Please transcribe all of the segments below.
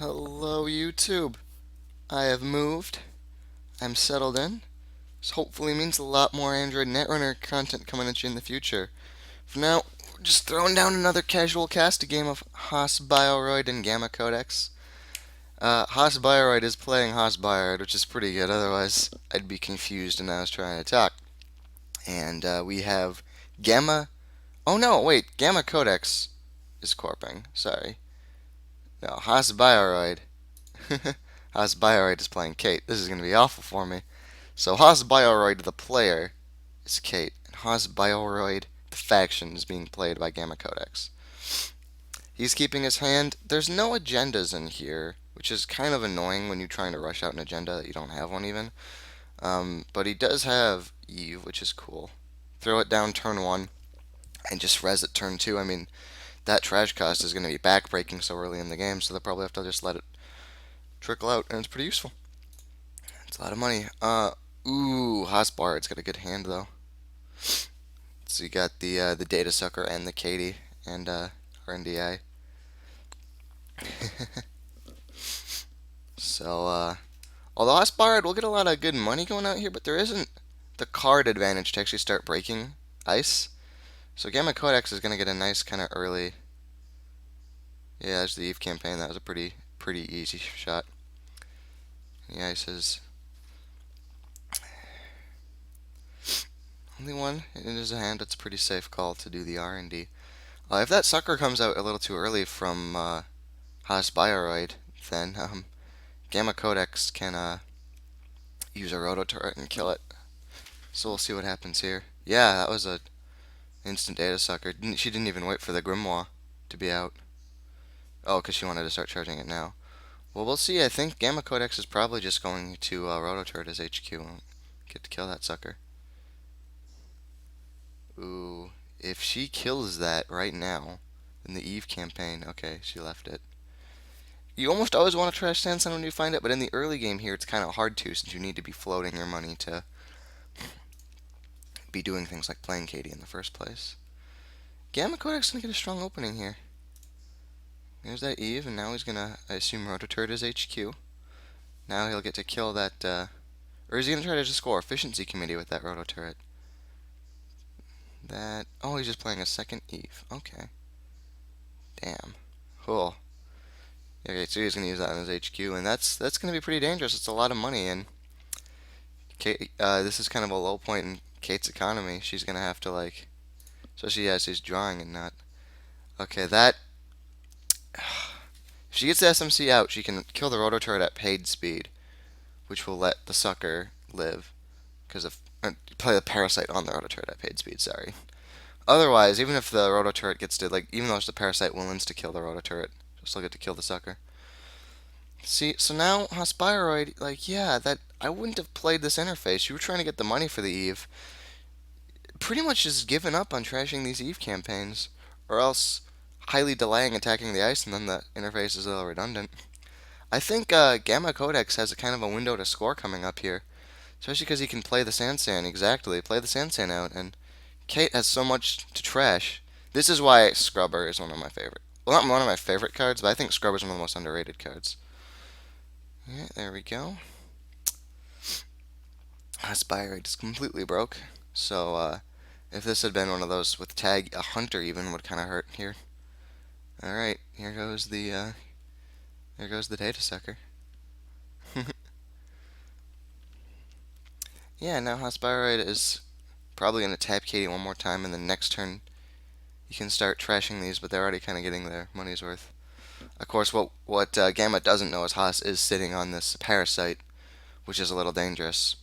Hello, YouTube. I have moved. I'm settled in. This hopefully means a lot more Android Netrunner content coming at you in the future. For now, we're just throwing down another casual cast game of Haas-Bioroid and Gammacodex. Haas-Bioroid is playing Haas-Bioroid, which is pretty good. Otherwise, I'd be confused and I was trying to talk. And we have Gamma. Oh no, wait. Gammacodex is corping. Sorry. No, Haas-Bioroid. Haas-Bioroid is playing Kate. This is going to be awful for me. So Haas-Bioroid, the player, is Kate. And Haas-Bioroid, the faction, is being played by Gammacodex. He's keeping his hand. There's no agendas in here, which is kind of annoying when you're trying to rush out an agenda that you don't have one even. But he does have Eve, which is cool. Throw it down turn 1 and just res it turn 2. I mean, that trash cost is going to be backbreaking so early in the game, so they'll probably have to just let it trickle out, and it's pretty useful. It's a lot of money. Ooh, Haas-Bioroid's got a good hand though. So you got the Data Sucker and the Katie and RNDI. So although Haas-Bioroid will get a lot of good money going out here, but there isn't the card advantage to actually start breaking ice. So Gammacodex is gonna get a nice kind of early. Yeah, there's the Eve campaign. That was a pretty easy shot. The ice is only one. It is a hand. It's a pretty safe call to do the R&D. If that sucker comes out a little too early from Haas-Bioroid, then Gammacodex can use a roto turret and kill it. So we'll see what happens here. Yeah, that was a instant data sucker. She didn't even wait for the Grimoire to be out. Oh, because she wanted to start charging it now. Well, we'll see. I think Gammacodex is probably just going to roto turret his HQ and get to kill that sucker. Ooh, if she kills that right now in the Eve campaign, okay, she left it. You almost always want to trash Sansan when you find it, but in the early game here, it's kind of hard to since you need to be floating your money to be doing things like playing Katie in the first place. Gammacodex gonna get a strong opening here. There's that Eve, and now he's gonna, I assume, rototurret his HQ. Now he'll get to kill that, or is he gonna try to just score efficiency committee with that rototurret? Oh, he's just playing a second Eve. Okay. Damn. Cool. Okay, so he's gonna use that on his HQ, and that's gonna be pretty dangerous. It's a lot of money, and this is kind of a low point in Kate's economy. She's gonna have to like, especially as she's drawing and not. Okay, that if she gets the SMC out, she can kill the rototurret at paid speed, which will let the sucker live, because of play the parasite on the rototurret at paid speed. Sorry. Otherwise, even if the rototurret gets to like, even though the parasite will insta kill the rototurret, she'll still get to kill the sucker. See, so now Haas-Bioroid, like, yeah, that I wouldn't have played this interface. You were trying to get the money for the Eve. Pretty much just given up on trashing these Eve campaigns, or else highly delaying attacking the ice, and then the interface is a little redundant. I think Gammacodex has a kind of a window to score coming up here, especially because he can play the Sansan exactly, play the Sansan out, and Kate has so much to trash. This is why Scrubber is one of my favorite. Well, not one of my favorite cards, but I think Scrubber is one of the most underrated cards. Yeah, there we go. Haas-Bioroid is completely broke. So, if this had been one of those with tag, a hunter even would kind of hurt here. All right, here goes the data sucker. Yeah, now Haas-Bioroid is probably gonna tap Katie one more time, and then next turn you can start trashing these, but they're already kind of getting their money's worth. Of course, what Gamma doesn't know is Haas is sitting on this parasite, which is a little dangerous.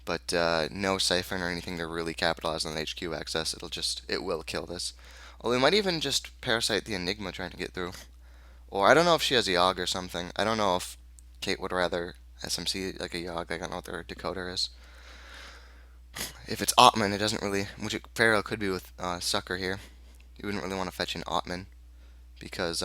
But no siphon or anything to really capitalize on the HQ access. It will kill this. Or we might even just parasite the Enigma trying to get through. Or I don't know if she has a Yogg or something. I don't know if Kate would rather SMC like a Yogg. I don't know what their decoder is. If it's Ottman, it doesn't really, which it very well could be with Sucker here. You wouldn't really want to fetch an Ottman because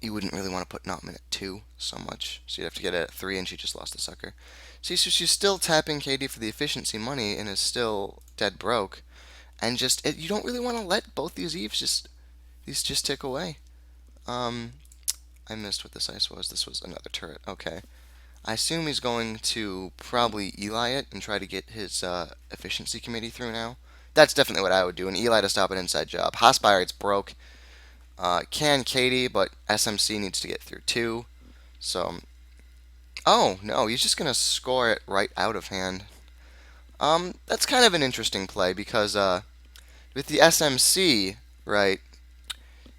you wouldn't really want to put Notman at 2 so much. So you'd have to get it at 3, and she just lost the sucker. See, so she's still tapping KD for the efficiency money and is still dead broke. And you don't really want to let both these Eves just tick away. I missed what this ice was. This was another turret. Okay. I assume he's going to probably Eli it and try to get his efficiency committee through now. That's definitely what I would do. And Eli to stop an inside job. Haas-Bioroid's broke. Can Katie, but SMC needs to get through too. So, oh no, he's just gonna score it right out of hand. That's kind of an interesting play because with the SMC, right?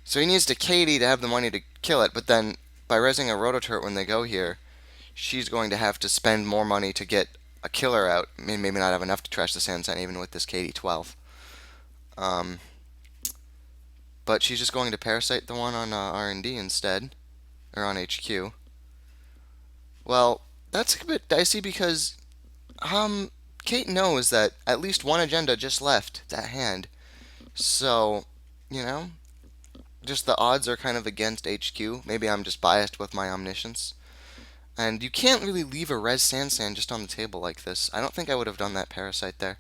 So he needs to Katie to have the money to kill it, but then by resing a rototurret when they go here, she's going to have to spend more money to get a killer out. Maybe not have enough to trash the Sansan even with this KD-12. Um, but she's just going to parasite the one on R&D instead, or on HQ. Well, that's a bit dicey because Kate knows that at least one agenda just left that hand. So, you know, just the odds are kind of against HQ. Maybe I'm just biased with my omniscience. And you can't really leave a res Sansan just on the table like this. I don't think I would have done that parasite there.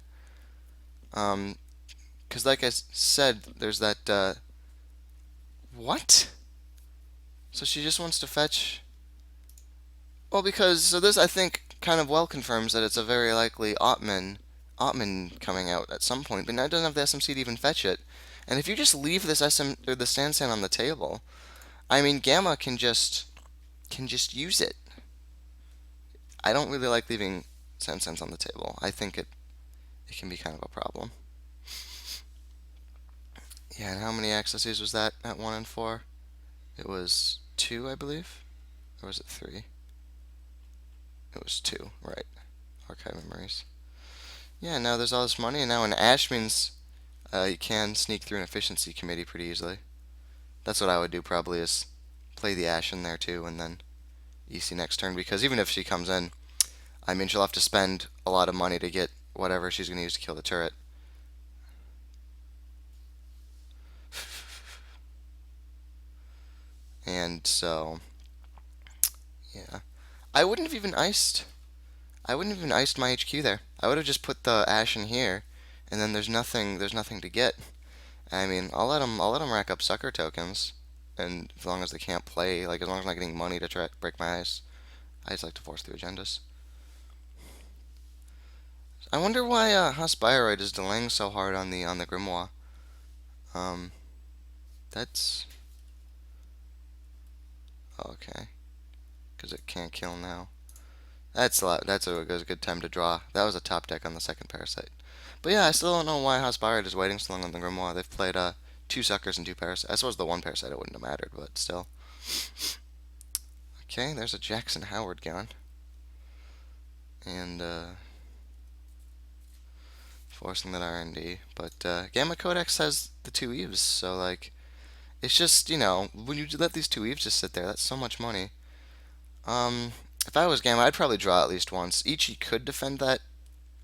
Because like I said, there's that, what? So she just wants to fetch. Well, because so this I think kind of well confirms that it's a very likely Ottman coming out at some point, but now it doesn't have the SMC to even fetch it. And if you just leave this or the Sansan on the table, I mean Gamma can just use it. I don't really like leaving Sansans on the table. I think it can be kind of a problem. Yeah, and how many accesses was that at 1 and 4? It was 2, I believe. Or was it 3? It was 2, right. Archive memories. Yeah, now there's all this money, and now an Ash means you can sneak through an efficiency committee pretty easily. That's what I would do probably is play the Ash in there too, and then EC next turn, because even if she comes in, I mean, she'll have to spend a lot of money to get whatever she's going to use to kill the turret. And so, yeah. I wouldn't have even iced. I wouldn't have even iced my HQ there. I would have just put the Ash in here, and then there's nothing to get. I mean, I'll let them rack up sucker tokens, and as long as they can't play, like as long as I'm not getting money to try to break my ice, I just like to force through agendas. I wonder why Haas-Bioroid is delaying so hard on the Grimoire. Um, that's okay, because it can't kill now. That's a lot. That's a good time to draw. That was a top deck on the second parasite. But yeah, I still don't know why Haas-Bioroid is waiting so long on the Grimoire. They've played 2 suckers and 2 parasites. I suppose the 1 parasite it wouldn't have mattered, but still. Okay, there's a Jackson Howard gone. And forcing that R&D. But Gammacodex has the 2 Eves, so like it's just, when you let these 2 Eves just sit there, that's so much money. If I was Gamma, I'd probably draw at least once. Ichi could defend that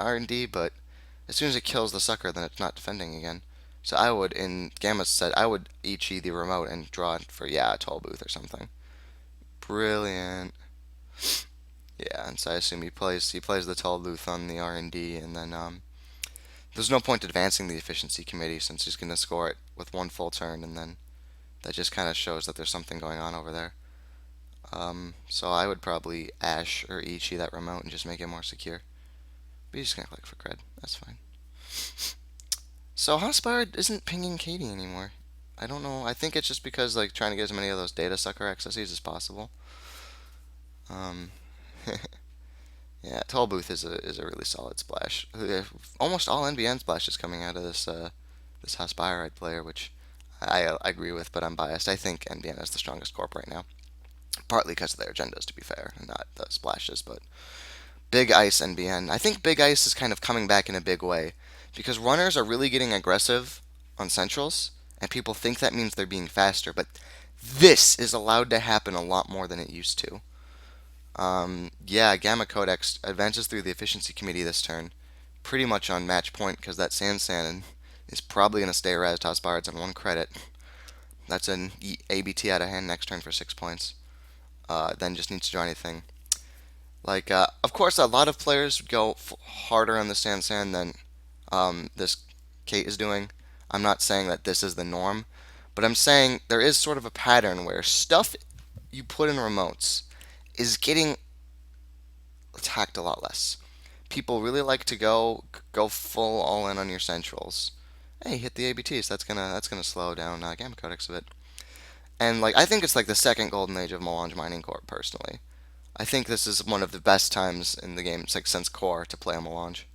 R&D, but as soon as it kills the sucker, then it's not defending again. So I would, in Gamma's set, I would Ichi the remote and draw for, yeah, a Toll Booth or something. Brilliant. Yeah, and so I assume he plays the Toll Booth on the R&D, and then there's no point advancing the efficiency committee since he's going to score it with 1 full turn, and then that just kind of shows that there's something going on over there. So I would probably Ash or Ichi that remote and just make it more secure. But he's just gonna click for cred. That's fine. So Haas-Bioroid isn't pinging Katie anymore. I don't know. I think it's just because like trying to get as many of those data sucker accesses as possible. Um, yeah, Toll Booth is a really solid splash. Almost all NBN splashes coming out of this Haas-Bioroid player, which I agree with, but I'm biased. I think NBN is the strongest corp right now. Partly because of their agendas, to be fair, and not the splashes, but Big Ice NBN. I think Big Ice is kind of coming back in a big way because runners are really getting aggressive on centrals, and people think that means they're being faster, but this is allowed to happen a lot more than it used to. Yeah, Gammacodex advances through the efficiency committee this turn, pretty much on match point because that Sansan is probably going to stay res Haas-Bioroid's on 1 credit. That's an ABT out of hand next turn for 6 points. Then just needs to draw anything. Like, of course, a lot of players go harder on the Sansan than this Kate is doing. I'm not saying that this is the norm, but I'm saying there is sort of a pattern where stuff you put in remotes is getting attacked a lot less. People really like to go full all in on your centrals. Hey, hit the ABTs. That's gonna slow down Gammacodex a bit. And like I think it's like the second golden age of Melange Mining Corp personally. I think this is one of the best times in the game, it's like since Core, to play a Melange.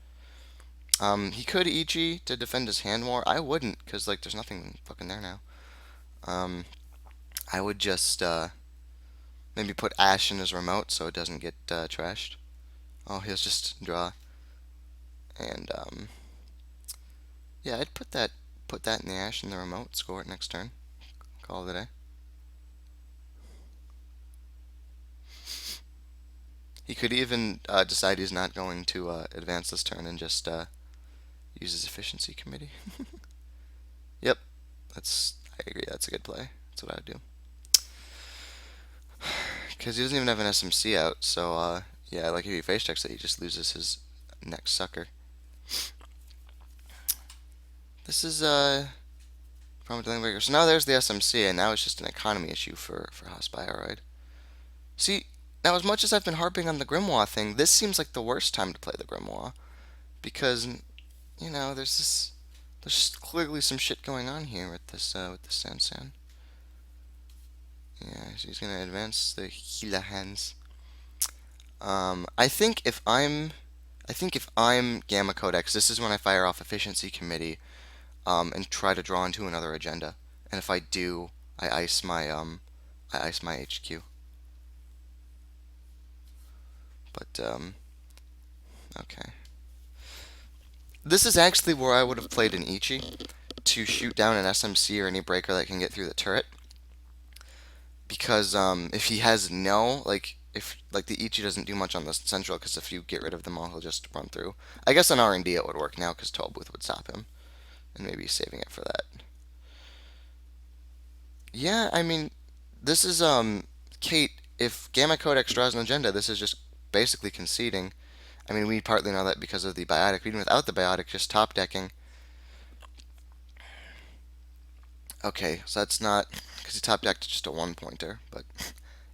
He could EG to defend his hand more. I wouldn't, because like there's nothing fucking there now. Um, I would just maybe put Ash in his remote so it doesn't get trashed. Oh, he'll just draw. And yeah, I'd put that in the Ash in the remote. Score it next turn. Call it a day. He could even decide he's not going to advance this turn and just use his efficiency committee. Yep, I agree. That's a good play. That's what I'd do. Because he doesn't even have an SMC out, so yeah, like if he face checks it, he just loses his next sucker. This is Prominent Breaker. So now there's the SMC, and now it's just an economy issue for Haas-Bioroid. See, now as much as I've been harping on the Grimoire thing, this seems like the worst time to play the Grimoire because there's clearly some shit going on here with this Sansan. Yeah, so he's gonna advance the Gila hands. I think if I'm Gammacodex, this is when I fire off Efficiency Committee, and try to draw into another agenda. And if I do, I ice my HQ. But okay. This is actually where I would have played an Ichi to shoot down an SMC or any breaker that can get through the turret. Because if he has no, like, if like the Ichi doesn't do much on the central, because if you get rid of them all, he'll just run through. I guess on R&D it would work now, because Tolbooth would stop him, and maybe he's saving it for that. Yeah, I mean, this is Kate. If Gammacodex draws an agenda, this is just basically conceding. I mean, we partly know that because of the biotic. Even without the biotic, just top decking. Okay, so that's not because he top decked just a one pointer, but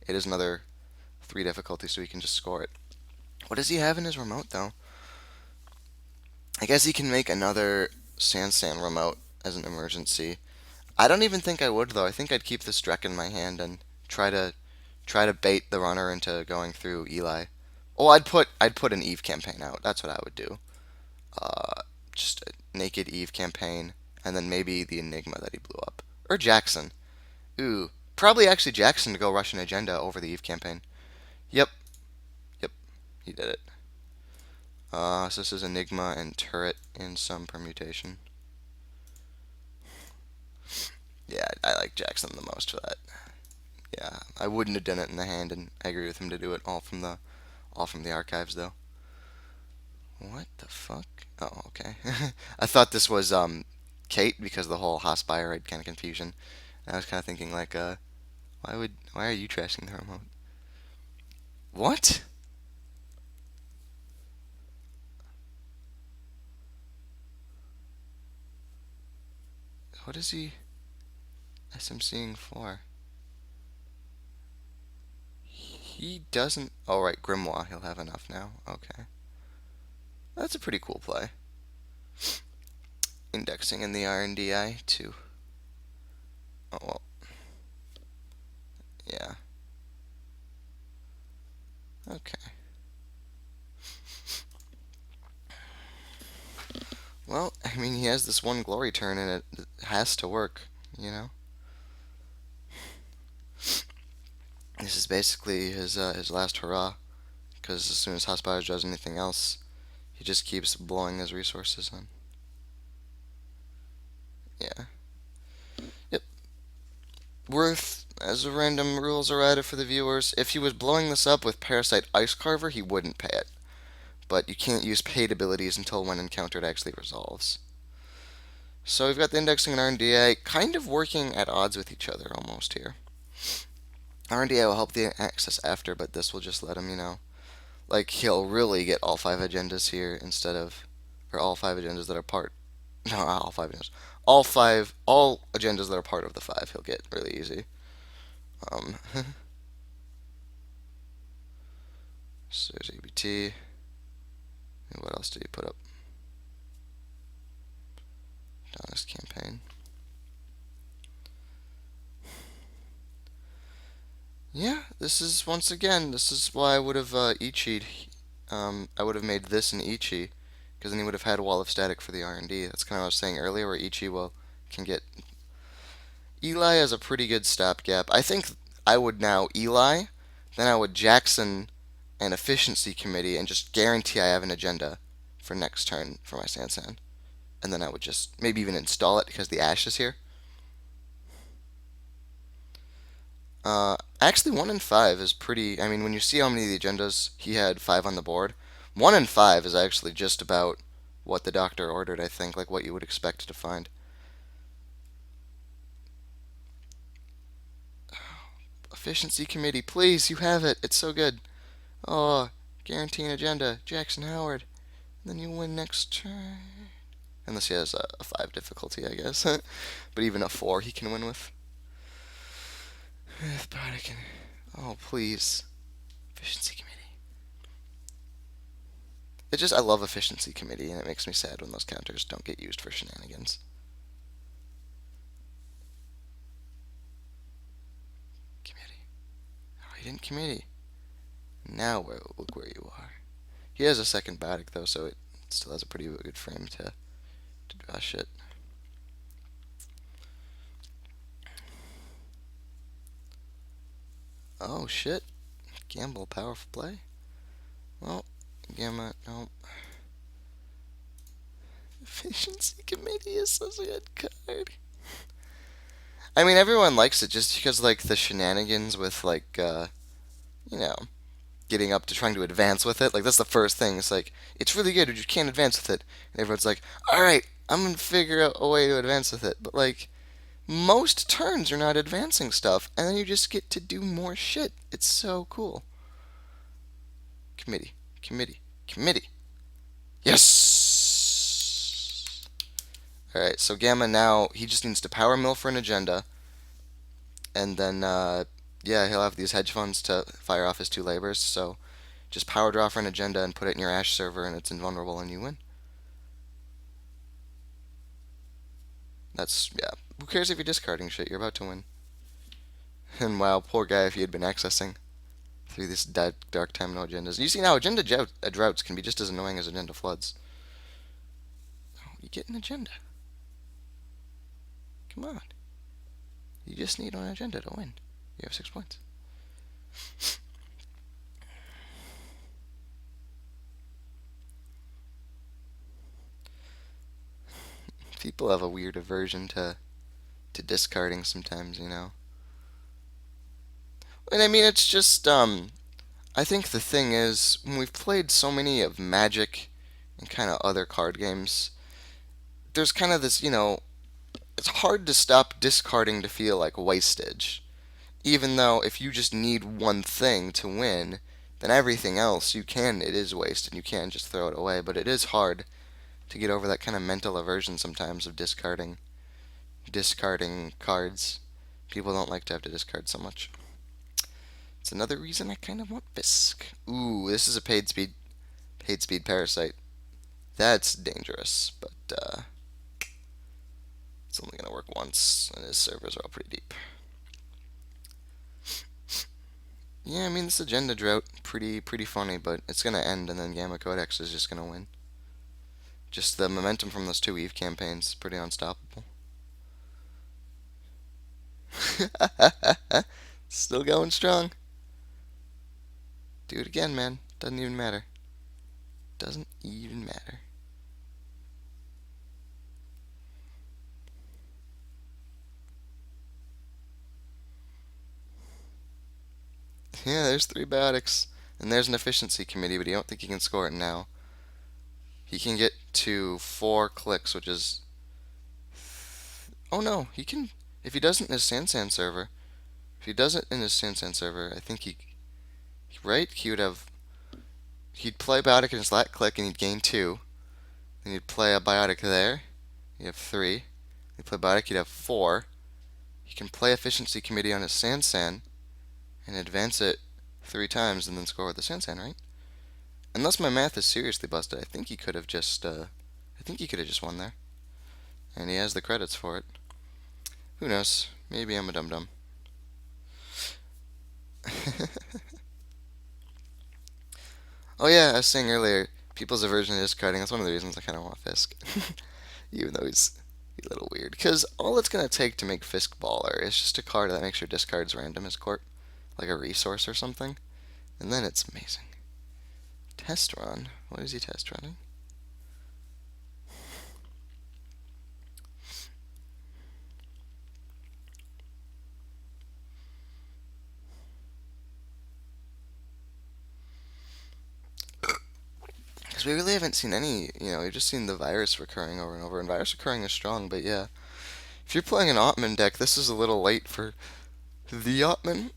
it is another three difficulty, so he can just score it. What does he have in his remote though? I guess he can make another Sansan remote as an emergency. I don't even think I would though. I think I'd keep this Drek in my hand and try to bait the runner into going through Eli. Oh, I'd put an Eve campaign out. That's what I would do. Just a naked Eve campaign, and then maybe the Enigma that he blew up, or Jackson. Ooh, probably actually Jackson to go Russian agenda over the Eve campaign. Yep, yep, he did it. So this is Enigma and Turret in some permutation. Yeah, I like Jackson the most for that. Yeah, I wouldn't have done it in the hand, and I agree with him to do it all from the archives though. What the fuck? Oh, okay. I thought this was Kate because of the whole Haas-Bioroid kind of confusion. And I was kind of thinking like, why are you trashing the remote? What? What is he SMCing for? He doesn't. Oh right, Grimoire. He'll have enough now. Okay, that's a pretty cool play. Indexing in the RNDI too. Oh well, yeah. Okay. Well, I mean, he has this one glory turn, and it has to work. You know, this is basically his last hurrah. Because as soon as Haas-Bioroid does anything else, he just keeps blowing his resources on. Yeah. Yep. Worth, as a random rules errata for the viewers, if he was blowing this up with Parasite Ice Carver, he wouldn't pay it. But you can't use paid abilities until when encountered actually resolves. So we've got the indexing and RNDA kind of working at odds with each other almost here. RNDA will help the access after, but this will just let him, like he'll really get all five agendas here instead of, or all five agendas that are part, no, not all five agendas, all agendas that are part of the five he'll get really easy. Um, So there's ABT. And what else did he put up? Donna's campaign. Yeah, this is, once again, this is why I would have Ichi'd. I would have made this an Ichi, because then he would have had a wall of static for the R&D. That's kind of what I was saying earlier, where Ichi can get... Eli is a pretty good stopgap. I think I would now Eli, then I would Jackson and Efficiency Committee, and just guarantee I have an agenda for next turn for my Sansan. And then I would just maybe even install it because the Ash is here. Actually, 1 and 5 is pretty. I mean, when you see how many of the agendas he had 5 on the board, 1 and 5 is actually just about what the doctor ordered, I think, like what you would expect to find. Efficiency Committee, please, you have it. It's so good. Oh, guarantee an agenda. Jackson Howard. Then you win next turn. Unless he has a 5 difficulty, I guess. But even a 4 he can win with. Oh, please. Efficiency Committee. It just, I love Efficiency Committee, and it makes me sad when those counters don't get used for shenanigans. Committee. Oh, he didn't committee. Now look where you are. He has a second Biotic, though, so it still has a pretty good frame to draw shit. Oh, shit. Gamble, powerful play. Well, Gamma, no. Efficiency Committee is such a good card. I mean, everyone likes it just because, like, the shenanigans with, like, you know, getting up to trying to advance with it. Like, that's the first thing. It's like, it's really good, but you can't advance with it. And everyone's like, alright, I'm gonna figure out a way to advance with it. But, like, most turns are not advancing stuff, and then you just get to do more shit. It's so cool. Committee, committee, committee. Yes! Alright, so Gamma now, he just needs to power mill for an agenda, and then, yeah, he'll have these hedge funds to fire off his 2 labors, so just power draw for an agenda and put it in your Ash server, and it's invulnerable, and you win. That's, yeah. Who cares if you're discarding shit? You're about to win. And wow, poor guy if he had been accessing through this dark time no agendas. You see now, agenda droughts can be just as annoying as agenda floods. Oh, you get an agenda. Come on. You just need one agenda to win. You have 6 points. People have a weird aversion to discarding sometimes, you know. And I mean, it's just, I think the thing is, when we've played so many of Magic and kind of other card games, there's kind of this, you know, it's hard to stop discarding to feel like wastage. Even though if you just need one thing to win, then everything else it is waste and you can just throw it away. But it is hard to get over that kind of mental aversion sometimes of discarding cards. People don't like to have to discard so much. It's another reason I kind of want Fisk. Ooh, this is a paid speed parasite. That's dangerous, but it's only gonna work once, and his servers are all pretty deep. Yeah, I mean this agenda drought pretty funny, but it's gonna end, and then Gammacodex is just gonna win. Just the momentum from those 2 Eve campaigns, pretty unstoppable. Still going strong. Do it again, man. Doesn't even matter. Doesn't even matter. Yeah, there's 3 biotics. And there's an efficiency committee, but I don't think he can score it now. He can get to 4 clicks, which is... Oh no, he can... If he does it in his Sansan server... If he does it in his Sansan server, I think he... Right? He would have... He'd play biotic in his lat click and he'd gain 2. Then he'd play a biotic there. He'd have 3. He'd play biotic, he'd have 4. He can play efficiency committee on his Sansan and advance it 3 times and then score with the Sansan, right? Unless my math is seriously busted, I think he could have just, I think he could have just won there. And he has the credits for it. Who knows? Maybe I'm a dum-dum. Oh yeah, I was saying earlier, people's aversion to discarding, that's one of the reasons I kind of want Fisk. Even though he's a little weird. Because all it's going to take to make Fisk baller is just a card that makes your discards random as court. Like a resource or something. And then it's amazing. Test run? What is he test running? Because we really haven't seen any, we've just seen the virus recurring over and over. And virus recurring is strong, but yeah. If you're playing an Ottman deck, this is a little late for the Ottman.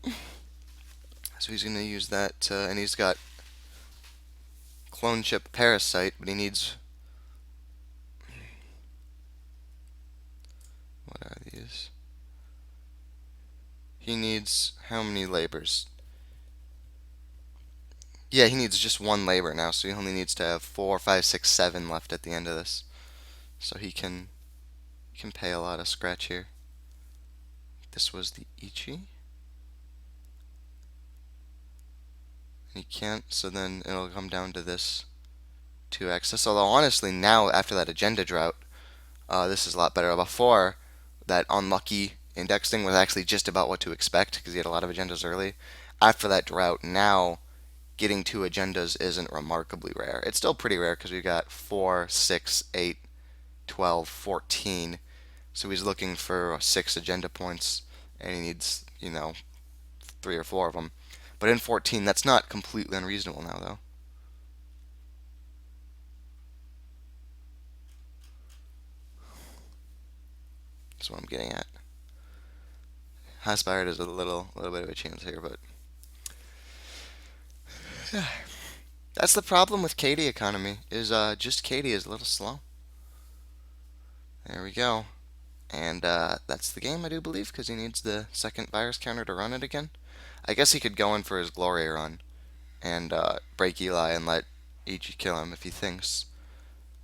So he's going to use that, and he's got Clone Chip Parasite, but he needs... What are these? He needs how many labors? Yeah, he needs just one labor now, so he only needs to have 4, 5, 6, 7 left at the end of this. So he can pay a lot of scratch here. This was the Ichi. He can't, so then it'll come down to this 2x. Although honestly, now after that agenda drought, this is a lot better. Before, that unlucky indexing was actually just about what to expect because he had a lot of agendas early. After that drought, now getting 2 agendas isn't remarkably rare. It's still pretty rare because we've got 4, 6, 8, 12, 14. So he's looking for 6 agenda points, and he needs, 3 or 4 of them. But in 14, that's not completely unreasonable now, though. That's what I'm getting at. Haas-Bioroid is a little bit of a chance here, but that's the problem with Katie economy. Is just Katie is a little slow. There we go. And that's the game, I do believe, because he needs the second virus counter to run it again. I guess he could go in for his glory run and break Eli and let Ichi kill him if he thinks.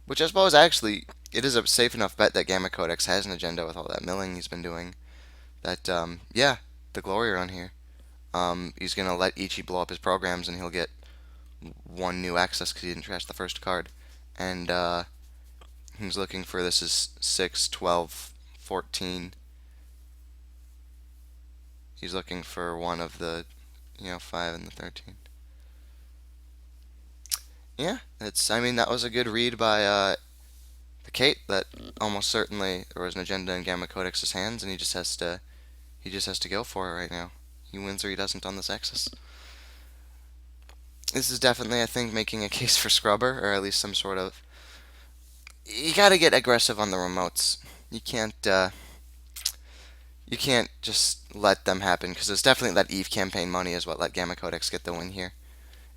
Which I suppose actually it is a safe enough bet that Gammacodex has an agenda with all that milling he's been doing. That yeah, the glory run here. He's gonna let Ichi blow up his programs and he'll get 1 new access because he didn't trash the first card. And he's looking for this is 6, 12, 14. He's looking for one of the 5 and the 13. Yeah, I mean that was a good read by the Kate that almost certainly there was an agenda in Gamma-Codex's hands and he just has to go for it right now. He wins or he doesn't on this axis. This is definitely, I think, making a case for Scrubber, or at least some sort of... You gotta get aggressive on the remotes. You can't just let them happen, because it's definitely that Eve campaign money is what let Gamma-Codex get the win here.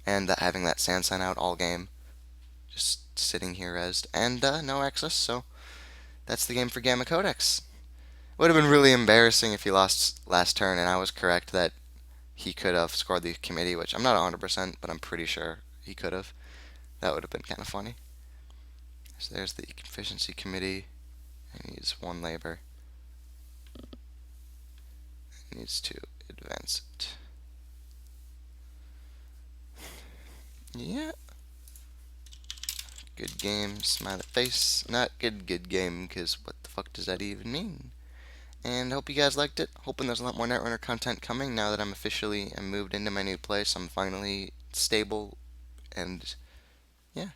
And having that sand sign out all game. Just sitting here resed. And no access, so that's the game for Gamma-Codex. Would have been really embarrassing if he lost last turn, and I was correct that he could have scored the committee, which I'm not 100%, but I'm pretty sure he could have. That would have been kind of funny. So there's the efficiency committee. He needs 1 labor. He needs to advance it. Yeah. Good game, smiley face. Not good game, because what the fuck does that even mean? And hope you guys liked it. Hoping there's a lot more Netrunner content coming now that I'm officially moved into my new place. I'm finally stable, and yeah.